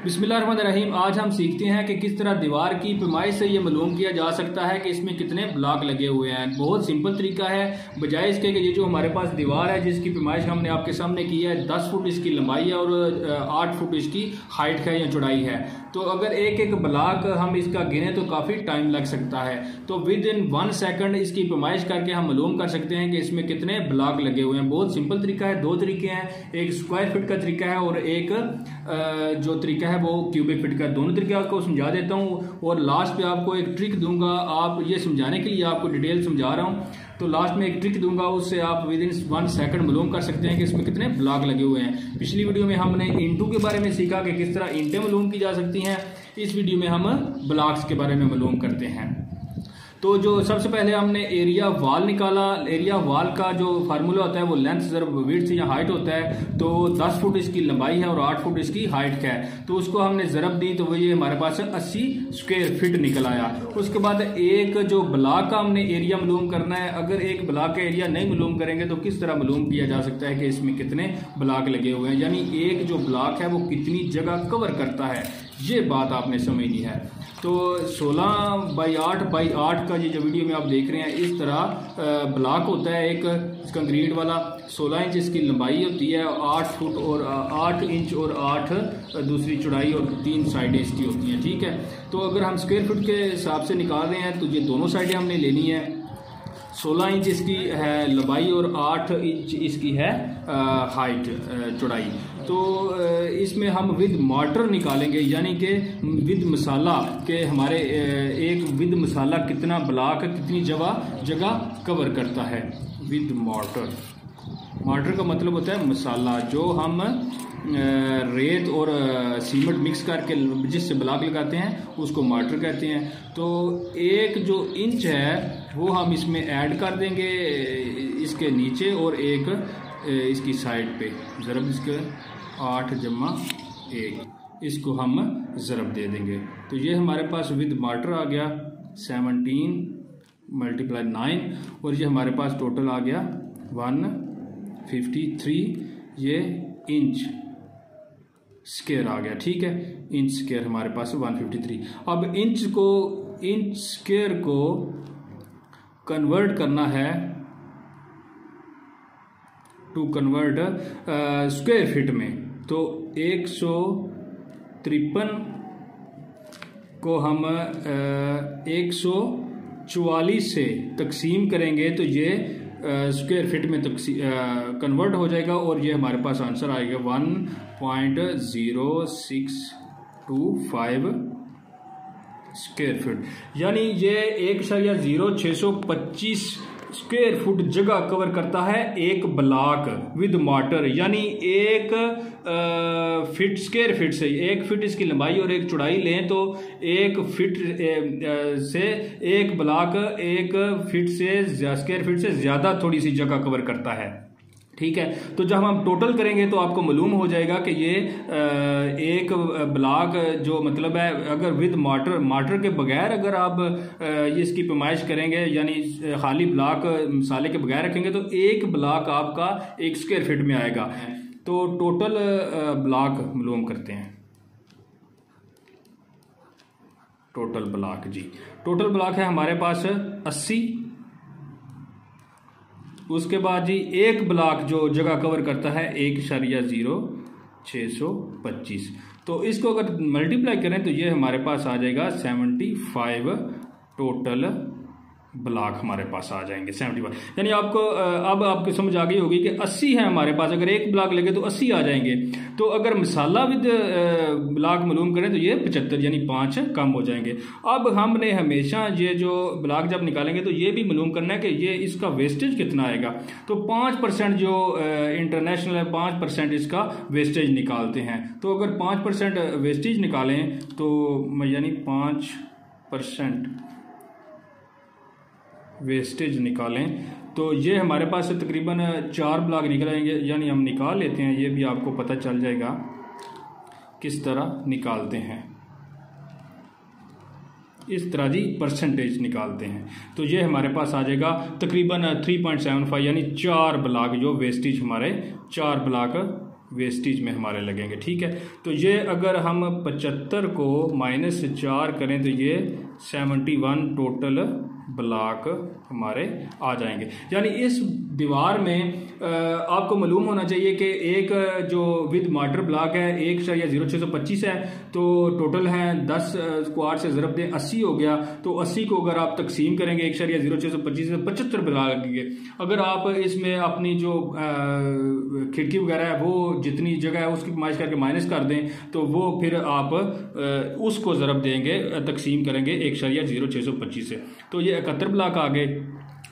बिस्मिल्लाहिर्रहमानिर्रहीम। आज हम सीखते हैं कि किस तरह दीवार की पैमाइश से ये मालूम किया जा सकता है कि इसमें कितने ब्लॉक लगे हुए हैं। बहुत सिंपल तरीका है, बजाय इसके कि ये जो हमारे पास दीवार है जिसकी पैमाइश हमने आपके सामने की है, 10 फुट इसकी लंबाई है और 8 फुट इसकी हाइट है या चौड़ाई है। तो अगर एक एक ब्लॉक हम इसका गिने तो काफ़ी टाइम लग सकता है। तो विद इन 1 सेकंड इसकी पैमाइश करके हम मालूम कर सकते हैं कि इसमें कितने ब्लॉक लगे हुए हैं। बहुत सिंपल तरीका है, दो तरीके हैं, एक स्क्वायर फीट का तरीका है और एक जो तरीका है वो क्यूबिक फीट का। दोनों तरीके आपको समझा देता हूँ और लास्ट पे आपको एक ट्रिक दूंगा। आप ये समझाने के लिए आपको डिटेल समझा रहा हूँ, तो लास्ट में एक ट्रिक दूंगा, उससे आप विद इन 1 सेकंड मालूम कर सकते हैं कि इसमें कितने ब्लॉक लगे हुए हैं। पिछली वीडियो में हमने इंटू के बारे में सीखा कि किस तरह इंटें मालूम की जा सकती हैं। इस वीडियो में हम ब्लॉक्स के बारे में मालूम करते हैं। तो जो सबसे पहले हमने एरिया वॉल निकाला। एरिया वॉल का जो फार्मूला होता है वो लेंथ ज़रब विड्थ या हाइट होता है। तो 10 फुट इसकी लंबाई है और 8 फुट इसकी हाइट है, तो उसको हमने ज़रब दी तो वो ये हमारे पास 80 स्क्वायर फीट निकल आया। उसके बाद एक जो ब्लॉक का हमने एरिया मालूम करना है। अगर एक ब्लॉक का एरिया नहीं मालूम करेंगे तो किस तरह मालूम किया जा सकता है कि इसमें कितने ब्लॉक लगे हुए हैं, यानी एक जो ब्लॉक है वो कितनी जगह कवर करता है, ये बात आपने समझनी है। तो 16x8x8 का ये जो वीडियो में आप देख रहे हैं, इस तरह ब्लॉक होता है एक कंक्रीट वाला। 16 इंच इसकी लंबाई होती है, 8 फुट और 8 इंच और 8 दूसरी चौड़ाई और 3 साइडें इसकी होती हैं। ठीक है, तो अगर हम स्क्वायर फुट के हिसाब से निकाल रहे हैं तो ये दोनों साइडें हमने लेनी है। 16 इंच इसकी है लंबाई और 8 इंच इसकी है हाइट चौड़ाई। तो इसमें हम विद मॉर्टर निकालेंगे, यानी कि विद मसाला के हमारे एक विद मसाला कितना ब्लॉक कितनी जगह कवर करता है विद मॉर्टर। मॉर्टर का मतलब होता है मसाला, जो हम रेत और सीमेंट मिक्स करके जिससे ब्लॉक लगाते हैं उसको मॉर्टर कहते हैं। तो एक जो इंच है वो हम इसमें ऐड कर देंगे इसके नीचे और एक इसकी साइड पे ज़रब इसके 8 जमा 1 इसको हम ज़रब दे देंगे। तो ये हमारे पास विद मॉर्टर आ गया 17 × 9 और ये हमारे पास टोटल आ गया 153 ये इंच स्क्वायर आ गया। ठीक है, इंच स्क्वायर हमारे पास 153। अब इंच स्क्वायर को कन्वर्ट करना है टू कन्वर्ट स्क्वायर फीट में। तो 153 को हम 144 से तकसीम करेंगे तो ये स्क्वायर फीट में कन्वर्ट हो जाएगा और ये हमारे पास आंसर आएगा 1.0625 स्क्वायर फीट, यानी ये 1.0625 स्क्वायर फुट जगह कवर करता है एक ब्लॉक विद मॉर्टर। यानी एक फीट स्क्वायर फीट से 1 फीट इसकी लंबाई और एक चौड़ाई लें तो 1 फीट से एक ब्लॉक 1 फीट से स्क्वायर फीट से ज़्यादा थोड़ी सी जगह कवर करता है। ठीक है, तो जब हम टोटल करेंगे तो आपको मालूम हो जाएगा कि ये एक ब्लॉक जो मतलब है, अगर विद मॉर्टर के बगैर अगर आप इसकी पैमाइश करेंगे, यानी खाली ब्लॉक मसाले के बगैर रखेंगे तो एक ब्लॉक आपका 1 स्क्वायर फीट में आएगा। तो टोटल ब्लॉक मालूम करते हैं। टोटल ब्लॉक जी, टोटल ब्लॉक है हमारे पास 80। उसके बाद जी एक ब्लॉक जो जगह कवर करता है 1.0625। तो इसको अगर मल्टीप्लाई करें तो ये हमारे पास आ जाएगा 75 टोटल ब्लॉक हमारे पास आ जाएंगे 75। यानी आपको अब आपको समझ आ गई होगी कि 80 है हमारे पास, अगर एक ब्लॉक लगे तो 80 आ जाएंगे। तो अगर मसाला विद ब्लॉक मालूम करें तो ये 75 यानी 5 कम हो जाएंगे। अब हमने हमेशा ये जो ब्लॉक जब निकालेंगे तो ये भी मालूम करना है कि ये इसका वेस्टेज कितना आएगा। तो 5% जो इंटरनेशनल है 5% इसका वेस्टेज निकालते हैं। तो अगर 5% वेस्टेज निकालें तो यानी 5% वेस्टेज निकालें तो ये हमारे पास तकरीबन 4 ब्लॉक निकलेंगे। यानी हम निकाल लेते हैं, ये भी आपको पता चल जाएगा किस तरह निकालते हैं। इस तरह जी परसेंटेज निकालते हैं तो ये हमारे पास आ जाएगा तकरीबन 3.75 यानी 4 ब्लॉक जो वेस्टेज हमारे 4 ब्लॉक वेस्टेज में हमारे लगेंगे। ठीक है, तो ये अगर हम 75 को -4 करें तो ये 71 टोटल ब्लॉक हमारे आ जाएंगे। यानी इस दीवार में आपको मालूम होना चाहिए कि एक जो विद मार्टर ब्लॉक है 1.0625 है, तो टोटल है 10 को 8 से ज़रब दें 80 हो गया। तो 80 को अगर आप तकसीम करेंगे 1.0625 से 75 ब्लॉक लगेंगे। अगर आप इसमें अपनी जो खिड़की वगैरह है वो जितनी जगह है उसकी पैमाइश करके माइनस कर दें तो वो फिर आप उसको ज़रब देंगे, तकसीम करेंगे 1.0625 से, तो ये 71 ब्लॉक आ गए।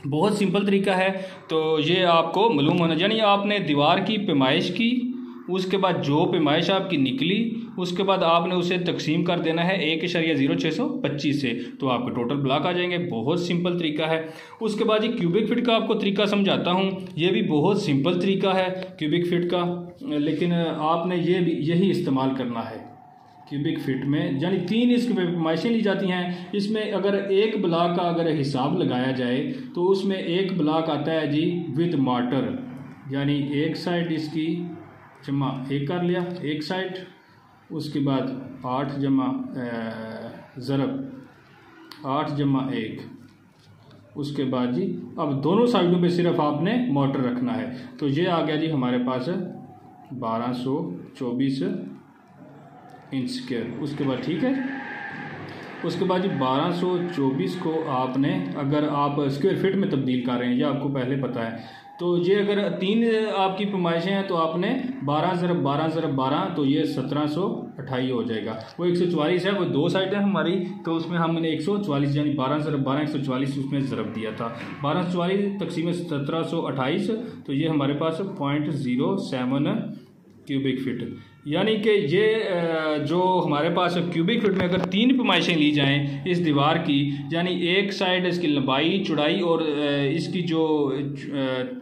बहुत सिंपल तरीका है, तो ये आपको मालूम होना, यानी आपने दीवार की पैमाइश की, उसके बाद जो पैमाइश आपकी निकली उसके बाद आपने उसे तकसीम कर देना है 1.0625 से, तो आपके टोटल ब्लॉक आ जाएंगे। बहुत सिंपल तरीका है। उसके बाद ये क्यूबिक फिट का आपको तरीका समझाता हूँ, ये भी बहुत सिंपल तरीका है क्यूबिक फिट का, लेकिन आपने यही इस्तेमाल करना है क्यूबिक फिट में। यानी 3 इसकी पैमाइशें ली जाती हैं। इसमें अगर एक ब्लॉक का अगर हिसाब लगाया जाए तो उसमें एक ब्लॉक आता है जी विद मार्टर, यानी एक साइड इसकी जमा 1 कर लिया एक साइड, उसके बाद 8 जमा ज़रब 8 जमा 1, उसके बाद जी अब दोनों साइडों पे सिर्फ आपने मोटर रखना है। तो ये आ गया जी हमारे पास 1224 इंच स्क्वायर। उसके बाद ठीक है, उसके बाद जी 1224 को आपने अगर आप स्क्वायर फिट में तब्दील कर रहे हैं, ये आपको पहले पता है, तो ये अगर 3 आपकी पैमाइशें हैं तो आपने 12 ज़रब 12 ज़रब 12, तो ये 1728 हो जाएगा। वो 144 है, वो 2 साइड है हमारी, तो उसमें हमने 144 यानी 12 ज़रब 12 144 उसमें ज़रब दिया था। 1244 तकसीम 1728, तो ये हमारे पास 0.07 क्यूबिक फिट। यानी कि ये जो हमारे पास क्यूबिक फिट में अगर 3 पैमाइशें ली जाएं इस दीवार की, यानी एक साइड इसकी लंबाई चौड़ाई और इसकी जो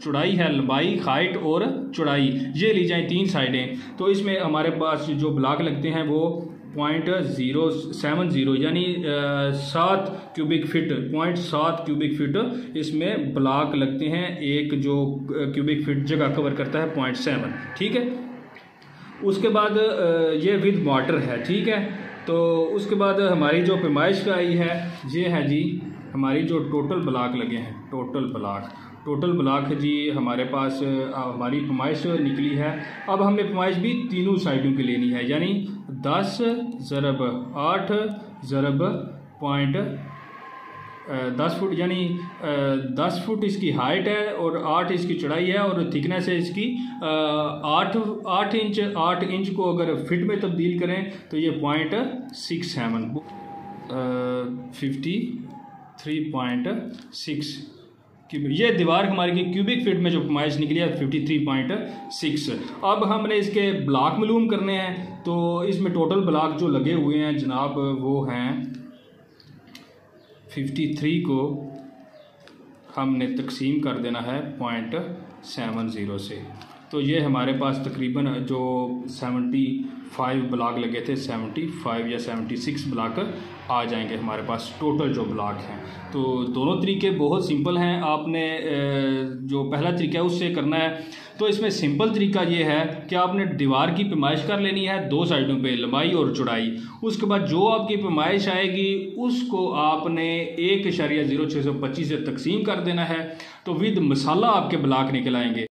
चौड़ाई है लंबाई हाइट और चौड़ाई, ये ली जाएं 3 साइडें, तो इसमें हमारे पास जो ब्लॉक लगते हैं वो 0.070 यानी 7 क्यूबिक फिट 0.7 क्यूबिक फिट इसमें ब्लॉक लगते हैं। एक जो क्यूबिक फिट जगह कवर करता है 0.7। ठीक है, उसके बाद ये विद मोटर है। ठीक है, तो उसके बाद हमारी जो पैमाइश का आई है ये है जी हमारी जो टोटल ब्लॉक लगे हैं, टोटल ब्लॉक है जी हमारे पास हमारी पैमाइश निकली है। अब हमने पैमाइश भी तीनों साइडों की लेनी है, यानी 10 ज़रब 8 ज़रब 10 फुट, यानी 10 फुट इसकी हाइट है और 8 इसकी चौड़ाई है और थिकनेस है इसकी 8 इंच को अगर फिट में तब्दील करें तो ये 0.67 53.6 ये दीवार हमारी की क्यूबिक फिट में जो पैमाइश निकली है 53.6। अब हमने इसके ब्लॉक मालूम करने हैं, तो इसमें टोटल ब्लॉक जो लगे हुए हैं जनाब वो हैं 53 को हमने तकसीम कर देना है 0.70 से, तो ये हमारे पास तकरीबन जो 75 ब्लॉक लगे थे 75 या 76 ब्लॉक आ जाएंगे हमारे पास टोटल जो ब्लॉक हैं। तो दोनों तरीके बहुत सिंपल हैं, आपने जो पहला तरीका है उससे करना है। तो इसमें सिंपल तरीका ये है कि आपने दीवार की पैमाइश कर लेनी है 2 साइडों पे लंबाई और चौड़ाई, उसके बाद जो आपकी पैमाइश आएगी उसको आपने 1.0625 से तकसीम कर देना है, तो विद मसाला आपके ब्लॉक निकल आएंगे।